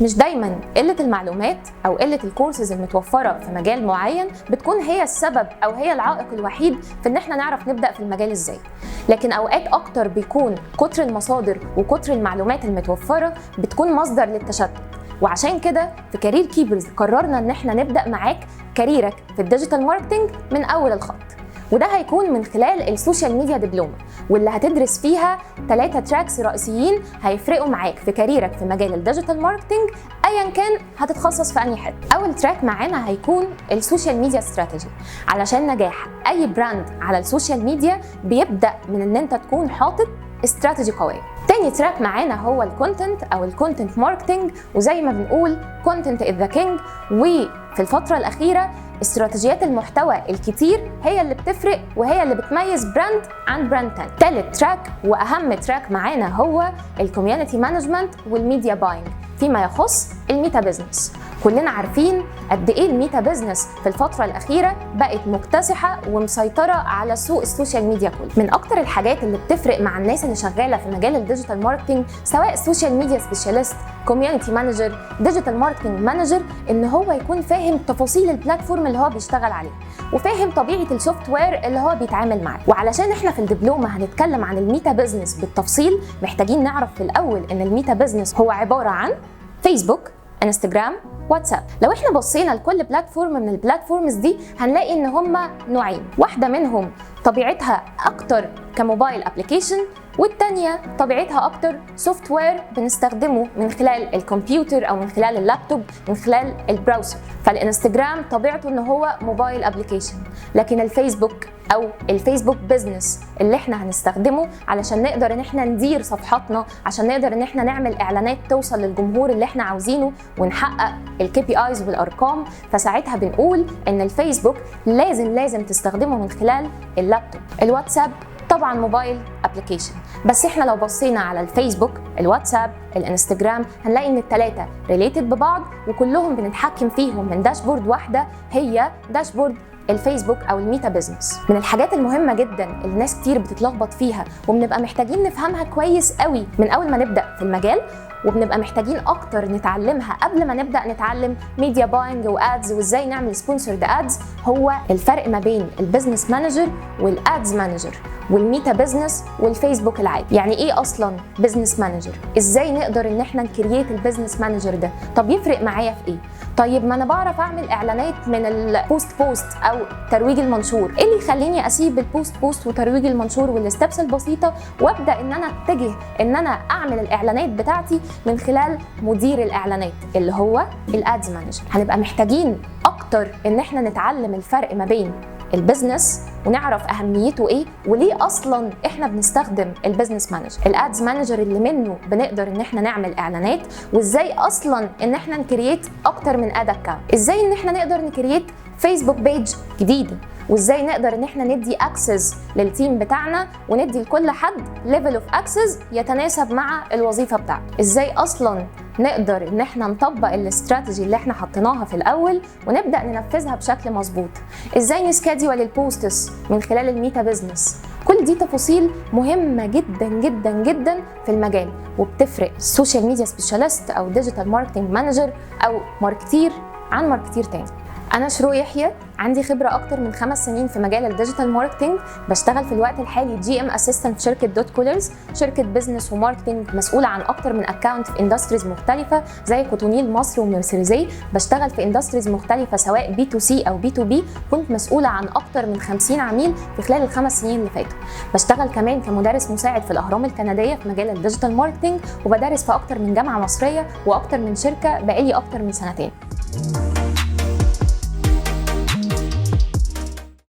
مش دايما قلة المعلومات أو قلة الكورسز المتوفرة في مجال معين بتكون هي السبب أو هي العائق الوحيد في إن احنا نعرف نبدأ في المجال إزاي، لكن أوقات أكتر بيكون كتر المصادر وكتر المعلومات المتوفرة بتكون مصدر للتشتت. وعشان كده في كارير كيبرز قررنا إن احنا نبدأ معاك كاريرك في الديجيتال ماركتينج من أول الخط، وده هيكون من خلال السوشيال ميديا دبلومة، واللي هتدرس فيها 3 تراكس رئيسيين هيفرقوا معاك في كاريرك في مجال الديجيتال ماركتينج ايا كان هتتخصص في انهي حته. اول تراك معانا هيكون السوشيال ميديا استراتيجي، علشان نجاح اي براند على السوشيال ميديا بيبدا من ان انت تكون حاطط استراتيجي قويه. تاني تراك معانا هو الكونتنت او الكونتنت ماركتينج، وزي ما بنقول كونتنت از ذا كينج، وفي الفتره الاخيره استراتيجيات المحتوى الكتير هي اللي بتفرق وهي اللي بتميز براند عن براند تاني. تالت تراك واهم تراك معانا هو الكوميونتي مانجمنت والميديا باينج فيما يخص الميتا بيزنس. كلنا عارفين قد ايه الميتا بيزنس في الفترة الأخيرة بقت مكتسحة ومسيطرة على سوق السوشيال ميديا كله. من أكتر الحاجات اللي بتفرق مع الناس اللي شغالة في مجال الديجيتال ماركتينج سواء سوشيال ميديا سبيشاليست، كوميونتي مانجر، ديجيتال ماركتينج مانجر، إن هو يكون فاهم تفاصيل البلاتفورم اللي هو بيشتغل عليه وفاهم طبيعة السوفت وير اللي هو بيتعامل معاه. وعلشان احنا في الدبلومة هنتكلم عن الميتا بيزنس بالتفصيل، محتاجين نعرف في الأول إن الميتا بيزنس هو عبارة عن فيسبوك، انستجرام، واتساب. لو احنا بصينا لكل بلاتفورم من البلاتفورمز دي هنلاقي ان هما نوعين، واحده منهم طبيعتها اكتر كموبايل ابلكيشن، والتانية طبيعتها اكتر سوفت وير بنستخدمه من خلال الكمبيوتر او من خلال اللابتوب من خلال البراوزر. فالانستجرام طبيعته ان هو موبايل ابلكيشن، لكن الفيسبوك او الفيسبوك بيزنس اللي احنا هنستخدمه علشان نقدر ان احنا ندير صفحاتنا، عشان نقدر ان احنا نعمل اعلانات توصل للجمهور اللي احنا عاوزينه ونحقق الكي بي ايز والارقام، فساعتها بنقول ان الفيسبوك لازم تستخدمه من خلال اللابتوب. الواتساب طبعا موبايل ابلكيشن، بس احنا لو بصينا على الفيسبوك، الواتساب، الانستجرام هنلاقي ان الثلاثه ريليتد ببعض وكلهم بنتحكم فيهم من داشبورد واحده هي داشبورد الفيسبوك او الميتا بيزنس. من الحاجات المهمه جدا اللي الناس كتير بتتلخبط فيها وبنبقى محتاجين نفهمها كويس قوي من اول ما نبدا في المجال، وبنبقى محتاجين اكتر نتعلمها قبل ما نبدا نتعلم ميديا باينج وادز وازاي نعمل سبونسرد ادز، هو الفرق ما بين البيزنس مانجر والادز مانجر والميتا بيزنس والفيسبوك العادي. يعني ايه اصلا بيزنس مانجر؟ ازاي نقدر ان احنا نكرييت البيزنس مانجر ده؟ طب يفرق معايا في ايه؟ طيب ما انا بعرف اعمل اعلانات من البوست او ترويج المنشور، ايه اللي يخليني اسيب البوست وترويج المنشور والستبس البسيطه وابدا ان انا اتجه ان انا اعمل الاعلانات بتاعتي من خلال مدير الاعلانات اللي هو الادز مانجر؟ هنبقى محتاجين اكتر ان احنا نتعلم الفرق ما بين البيزنس ونعرف اهميته ايه وليه اصلا احنا بنستخدم البيزنس مانجر. الادز مانجر اللي منه بنقدر ان احنا نعمل اعلانات، وازاي اصلا ان احنا نكرييت اكتر من اد اكونت، ازاي ان احنا نقدر نكرييت فيسبوك بيج جديده، وازاي نقدر ان احنا ندي اكسس للتيم بتاعنا وندي لكل حد ليفل اوف اكسس يتناسب مع الوظيفه بتاعته، ازاي اصلا نقدر ان احنا نطبق الاستراتيجي اللي احنا حطيناها في الاول ونبدا ننفذها بشكل مظبوط، ازاي نسكاديول البوستس من خلال الميتا بيزنس. كل دي تفاصيل مهمه جدا جدا جدا في المجال، وبتفرق السوشيال ميديا سبيشاليست او ديجيتال ماركتنج مانجر او ماركتير عن ماركتير تاني. أنا شروق يحيى، عندي خبرة أكتر من 5 سنين في مجال الديجيتال ماركتينج، بشتغل في الوقت الحالي جي ام اسيستنت في شركة دوت كولرز، شركة بزنس وماركتينج مسؤولة عن أكتر من أكاونت في اندستريز مختلفة زي كوتونيل مصر ومرسيدس. بشتغل في اندستريز مختلفة سواء بي تو سي أو بي تو بي، كنت مسؤولة عن أكتر من 50 عميل في خلال ال5 سنين اللي فاتوا. بشتغل كمان كمدرس مساعد في الأهرام الكندية في مجال الديجيتال ماركتينج، وبدرس في أكتر من جامعة مصرية وأكتر من شركة بقالي أكتر من 2 سنين.